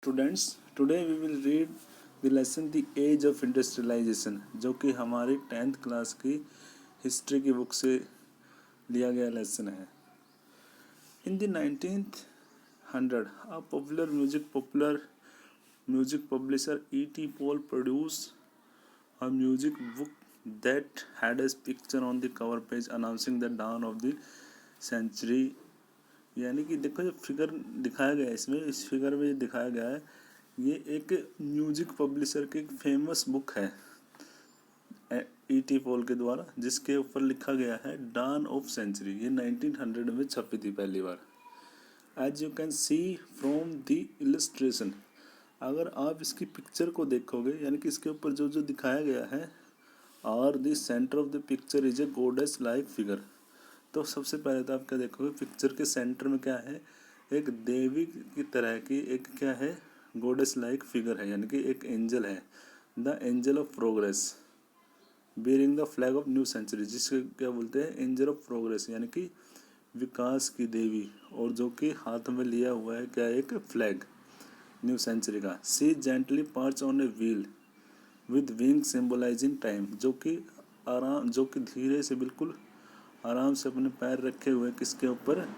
Students, today we will read the lesson the age of industrialisation, जो कि हमारी 10th class की history की बुक से लिया गया लेसन है। In the 1900 a popular music publisher E.T. Paul produced a music book that had a picture on the cover page announcing the dawn of the century। यानी कि देखो जो फिगर दिखाया गया है इसमें, इस फिगर में दिखाया गया है, ये एक म्यूजिक पब्लिशर की एक फेमस बुक है E.T. पॉल के द्वारा, जिसके ऊपर लिखा गया है डॉन ऑफ सेंचुरी। ये 1900 में छपी थी पहली बार। As you can see from the illustration, अगर आप इसकी पिक्चर को देखोगे, यानी कि इसके ऊपर जो जो दिखाया गया है, और the centre of the picture is a goddess like figure. तो सबसे पहले तो आप क्या देखोगे, पिक्चर के सेंटर में क्या है, एक देवी की तरह की एक क्या है, गॉडेस लाइक फिगर है, यानी कि एक एंजल है, the angel of progress bearing the flag of new century, जिसके क्या बोलते हैं, एंजल ऑफ प्रोग्रेस, यानी कि विकास की देवी, और जो कि हाथ में लिया हुआ है क्या, एक फ्लैग न्यू सेंचुरी का। She gently perch on a wheel with wing symbolizing time, जो कि धीरे से बिल्कुल आराम से अपने पैर रखे हुए किसके ऊपर,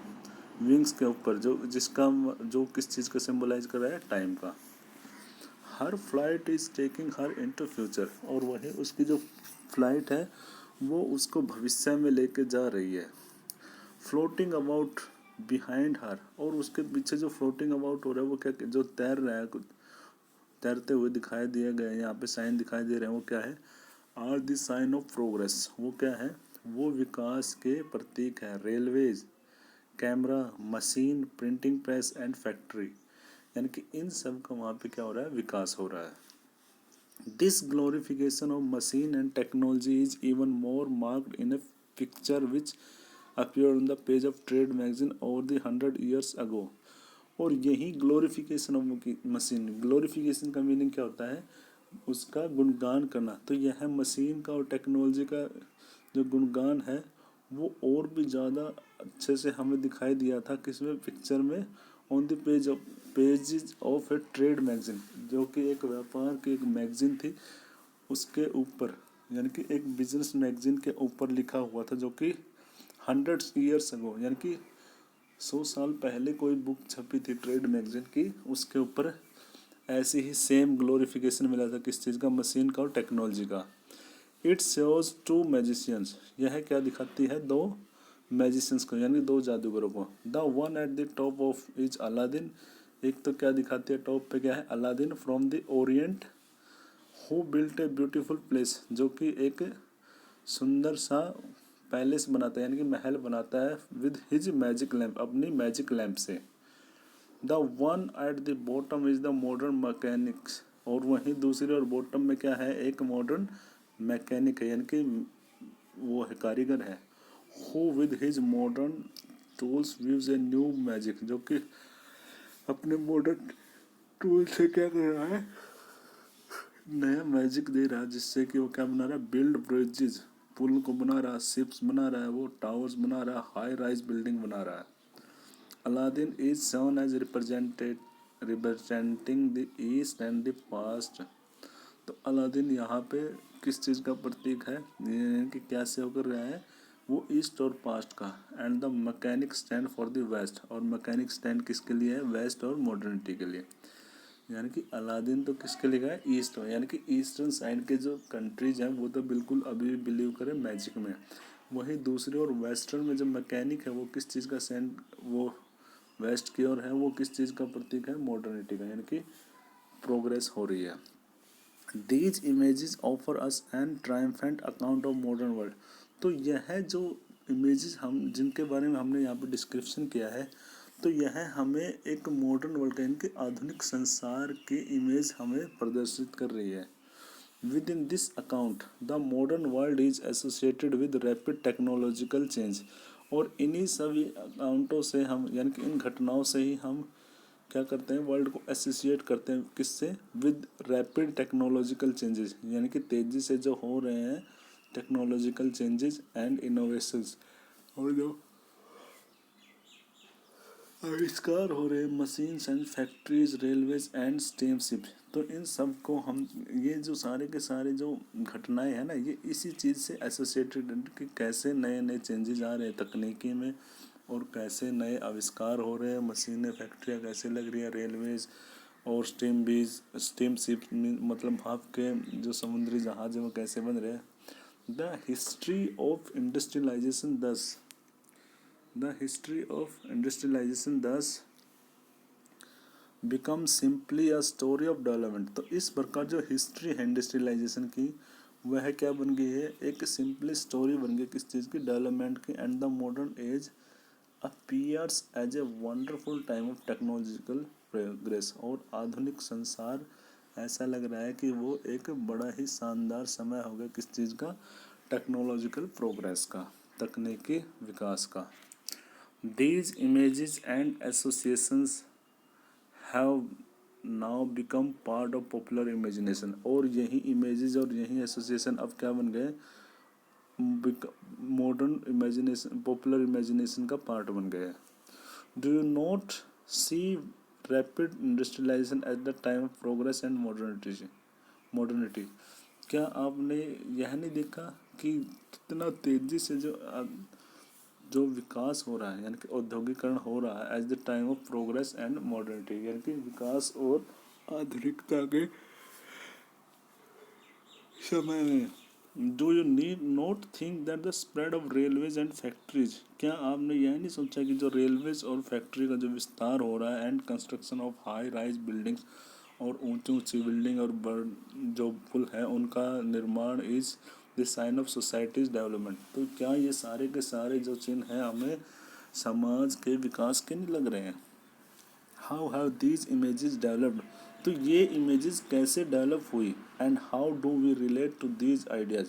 विंग्स के ऊपर, जो किस चीज़ को सिंबलाइज कर रहा है, टाइम का। Her flight is taking her into future, और वही उसकी जो फ्लाइट है वो उसको भविष्य में लेके जा रही है। फ्लोटिंग अबाउट बिहाइंड हर, और उसके पीछे जो फ्लोटिंग अबाउट हो रहा है वो क्या, जो तैर रहा है, तैरते हुए दिखाई दिए गए, यहाँ पे साइन दिखाई दे रहे हैं, वो क्या है, are the sign of progress. वो क्या है, वो विकास के प्रतीक है। Railways, camera, machine, printing press and factory, यानी कि इन सब का वहाँ पे क्या हो रहा है, विकास हो रहा है। This glorification of machine and technology is even more marked in A picture which appeared on the page of trade magazine over the 100 years ago। और यही ग्लोरिफिकेशन ऑफ मशीन, ग्लोरिफिकेशन का मीनिंग क्या होता है, उसका गुणगान करना। तो यह मशीन का और टेक्नोलॉजी का जो गुणगान है वो और भी ज़्यादा अच्छे से हमें दिखाई दिया था किसमें, पिक्चर में, on the pages of A trade magazine, जो कि एक व्यापार की एक मैगजीन थी, उसके ऊपर, यानी कि एक बिजनेस मैगजीन के ऊपर लिखा हुआ था, जो कि 100 ईयर्स अगो, यानी कि 100 साल पहले कोई बुक छपी थी ट्रेड मैगजीन की, उसके ऊपर ऐसे ही सेम ग्लोरिफिकेशन मिला था, किस चीज़ का, मशीन का और टेक्नोलॉजी का। इट शोज टू मैजिशियंस, यह क्या दिखाती है, दो मैजिशियंस को, यानी दो जादूगरों को। The one at the top of is Aladdin, एक तो क्या दिखाती है, टॉप पे क्या है, Aladdin from the Orient, who built a beautiful place, जो कि एक सुंदर सा पैलेस बनाता है, यानी कि महल बनाता है, विद हिज मैजिक लैम्प, अपनी मैजिक लैम्प से। The one at the bottom is the modern mechanics, और वहीं दूसरी और बॉटम में क्या है, एक मॉडर्न मैकेनिक है, यानी कि वो है, कारीगर है। Who with his modern tools views a new magic, जो कि अपने मॉडर्न टूल से क्या कर रहा है, नया मैजिक दे रहा है, जिससे कि वो क्या बना रहा है, बिल्ड ब्रिजेज, पुल को बना रहा है, शिप्स बना रहा है, वो टावर्स बना रहा है, हाई राइज बिल्डिंग बना रहा है। Aladdin is shown as representing the east and the past. तो अलादीन यहाँ पे किस चीज़ का प्रतीक है, कि क्या से होकर रहा है, वो ईस्ट और पास्ट का। And the mechanic stand for the west, और मैकेनिक स्टैंड किसके लिए है, वेस्ट और मॉडर्निटी के लिए। यानी कि अलादीन तो किसके लिए है, ईस्ट में, यानी कि ईस्टर्न साइड के जो कंट्रीज हैं वो तो बिल्कुल अभी भी बिलीव करें मैजिक में। वहीं दूसरी और वेस्टर्न में जो मैकेनिक है वो किस चीज़ का सेंड, वो वेस्ट की ओर है, वो किस चीज़ का प्रतीक है, मॉडर्निटी का, यानी कि प्रोग्रेस हो रही है। These images offer us an triumphant account of modern world. तो यह जो इमेजेस हम जिनके बारे में हमने यहाँ पर डिस्क्रिप्शन किया है, तो यह हमें एक मॉडर्न वर्ल्ड का, यानी कि आधुनिक संसार की इमेज हमें प्रदर्शित कर रही है। With in this account the modern world is associated with rapid technological change. और इन्हीं सभी अकाउंटों से हम, यानी कि इन घटनाओं से ही हम क्या करते हैं, वर्ल्ड को एसोसिएट करते हैं, किससे, विद रैपिड टेक्नोलॉजिकल चेंजेस, यानी कि तेज़ी से जो हो रहे हैं टेक्नोलॉजिकल चेंजेस एंड इनोवेशंस, और जो आविष्कार हो रहे machines and factories, railways and steamship. तो इन सब को हम, ये जो सारे के सारे जो घटनाएं हैं ना, ये इसी चीज़ से एसोसिएटेड है कि कैसे नए नए चेंजेस आ रहे हैं तकनीकी में, और कैसे नए आविष्कार हो रहे हैं, मशीनें, फैक्ट्रियाँ कैसे लग रही हैं, रेलवेज और स्टीमशिप मतलब भाप के जो समुद्री जहाज हैं वो कैसे बन रहे हैं। The history of industrialisation thus become simply a story of development. तो इस प्रकार जो हिस्ट्री है इंडस्ट्रियलाइजेशन की, वह क्या बन गई है, एक सिंपली स्टोरी बन गई किस चीज़ की, डेवलपमेंट की। And the modern age appears as a wonderful time of technological progress. और आधुनिक संसार ऐसा लग रहा है कि वो एक बड़ा ही शानदार समय हो गया किस चीज़ का, टेक्नोलॉजिकल प्रोग्रेस का, तकनीकी विकास का। These images and associations have now become part of popular imagination। और यही इमेजेस और यही एसोसिएशन अब क्या बन गए, मॉडर्न इमेजिनेशन, पॉपुलर इमेजिनेशन का पार्ट बन गए। Do you not see rapid industrialisation at the time of progress and modernity. क्या आपने यह नहीं देखा कि कितना तेजी से जो विकास हो रहा है, यानी कि औद्योगिकरण हो रहा है as the time of progress and modernity, यानी कि विकास और आधुनिकता के समय में। Do you need not think that the spread of railways and factories. क्या आपने यह नहीं सोचा कि जो रेलवेज और फैक्ट्री का जो विस्तार हो रहा है, and construction of high rise buildings, और ऊंची ऊंची बिल्डिंग और जो पुल है उनका निर्माण, is the sign of societies development. तो क्या ये सारे के सारे जो चिन्ह हैं हमें समाज के विकास के नहीं लग रहे हैं। How have these images developed. तो ये इमेजेस कैसे डेवलप हुई, and how do we relate to these ideas,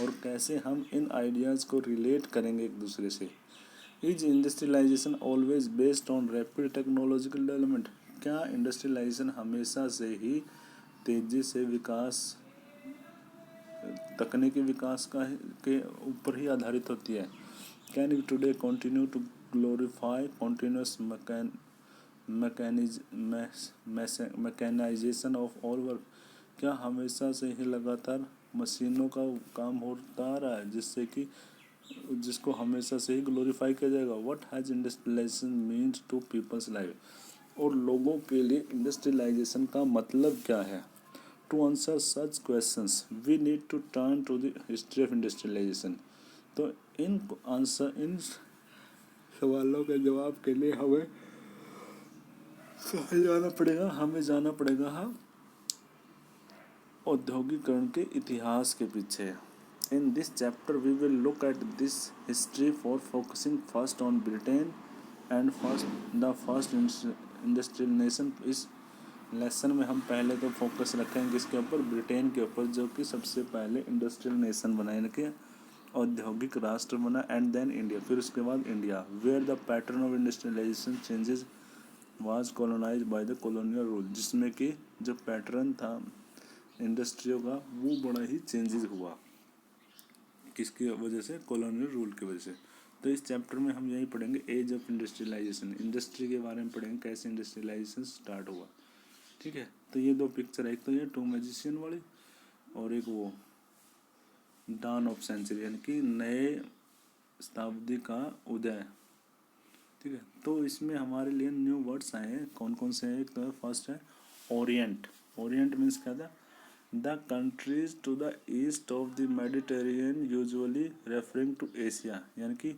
और कैसे हम इन आइडियाज़ को रिलेट करेंगे एक दूसरे से। Is industrialisation always based on rapid technological development. क्या इंडस्ट्रियलाइजेशन हमेशा से ही तेजी से विकास, तकनीकी विकास के ऊपर ही आधारित होती है। Can we today continue to glorify continuous mechanisation of all work. क्या हमेशा से ही लगातार मशीनों का काम होता आ रहा है जिसको हमेशा से ही ग्लोरीफाई किया जाएगा। What has industrialisation means to people's life. और लोगों के लिए इंडस्ट्रियलाइजेशन का मतलब क्या है। To answer such questions we need to turn to the history of industrialisation. तो इन सवालों के जवाब के लिए हमें जाना पड़ेगा औद्योगिकरण के इतिहास के पीछे। In this chapter we will look at this history for focusing first on Britain and first industrial nation. इस लेसन में हम पहले तो फोकस रखेंगे किसके ऊपर, ब्रिटेन के ऊपर, जो कि सबसे पहले इंडस्ट्रियल नेशन बना, यानी कि औद्योगिक राष्ट्र बना। एंड देन इंडिया, फिर उसके बाद India, where the pattern of industrialisation changes was colonised by the colonial rule. जिसमें कि जो पैटर्न था इंडस्ट्रियों का वो बड़ा ही चेंजेस हुआ, किसकी वजह से, कॉलोनियल रूल की वजह से। तो इस चैप्टर में हम यही पढ़ेंगे एज ऑफ इंडस्ट्रियलाइजेशन, इंडस्ट्री के बारे में पढ़ेंगे, कैसे इंडस्ट्रियलाइजेशन स्टार्ट हुआ। ठीक है, तो ये दो पिक्चर है, एक तो ये टू मैजिशियन वाली, और एक वो डॉन ऑफ सेंचुरी, यानी कि नए शताब्दी का उदय। ठीक है, तो इसमें हमारे लिए न्यू वर्ड्स आए हैं, कौन कौन से हैं। एक तो फर्स्ट है ओरिएंट। ओरिएंट मीन्स क्या था, the countries to the east of the Mediterranean, usually referring to Asia. यानी कि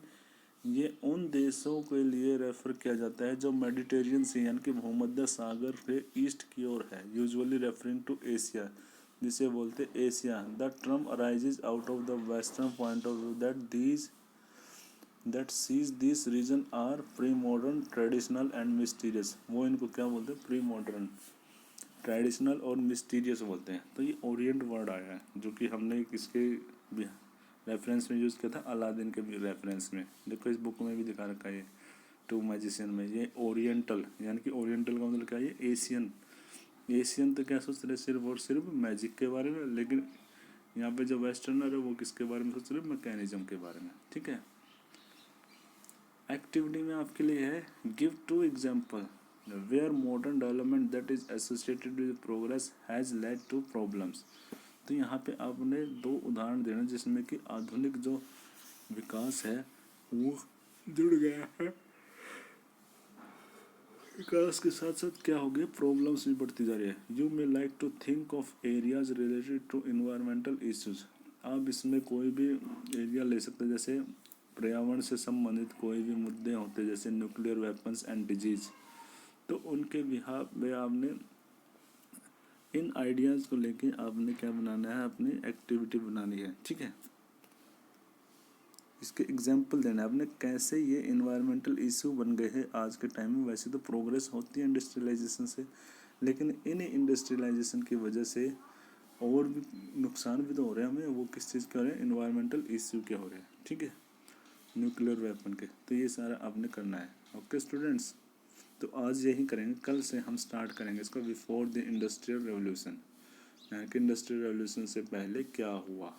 ये उन देशों के लिए रेफर किया जाता है जो मेडिटेरियन सी, यानी कि भूमध्य सागर के ईस्ट की ओर है, यूजुअली रेफरिंग टू एशिया, जिसे बोलते Asia. The term arises out of the western point of view that sees this region are pre modern, traditional and mysterious. वो इनको क्या बोलते हैं, प्री मॉडर्न, ट्रेडिशनल और मिस्टीरियस बोलते हैं। तो ये ओरिएंट वर्ड आया है, जो कि हमने किसके रेफरेंस में यूज़ किया था, अलादीन के भी रेफरेंस में। देखो इस बुक में भी दिखा रखा है टू मैजिशियन में, ये ओरिएंटल, यानी कि ओरिएंटल का मतलब क्या है, एशियन। एशियन तो क्या सोच रहे, सिर्फ और सिर्फ मैजिक के बारे में, लेकिन यहाँ पे जो वेस्टर्नर है वो किसके बारे में सोच रहे, मैकेनिज्म के बारे में। ठीक है, एक्टिविटी में आपके लिए है give two example where modern development that is associated with progress has led to problems. तो यहाँ पे आपने दो उदाहरण देना जिसमें कि आधुनिक जो विकास है वो जुड़ गया है, विकास के साथ साथ क्या हो गया, प्रॉब्लम्स भी बढ़ती जा रही है। You may like to think of areas related to environmental issues. आप इसमें कोई भी एरिया ले सकते हैं, जैसे पर्यावरण से संबंधित कोई भी मुद्दे होते हैं जैसे न्यूक्लियर वेपन्स एंड डिजीज, तो उनके बिहाफ में आपने इन आइडियाज़ को लेके आपने क्या बनाना है, अपनी एक्टिविटी बनानी है। ठीक है, इसके एग्जाम्पल देना है आपने कैसे ये इन्वायरमेंटल इशू बन गए हैं आज के टाइम में। वैसे तो प्रोग्रेस होती है इंडस्ट्रियलाइजेशन से, लेकिन इन इंडस्ट्रियलाइजेशन की वजह से और भी नुकसान भी तो हो रहे हैं हमें। वो किस चीज़ के हो रहे हैं, इन्वायरमेंटल इशू के हो रहे हैं। ठीक है, न्यूक्लियर वेपन के। तो ये सारा आपने करना है। ओके स्टूडेंट्स, तो आज यही करेंगे, कल से हम स्टार्ट करेंगे इसको बिफोर द इंडस्ट्रियल रेवोल्यूशन, यानी कि इंडस्ट्रियल रेवोल्यूशन से पहले क्या हुआ।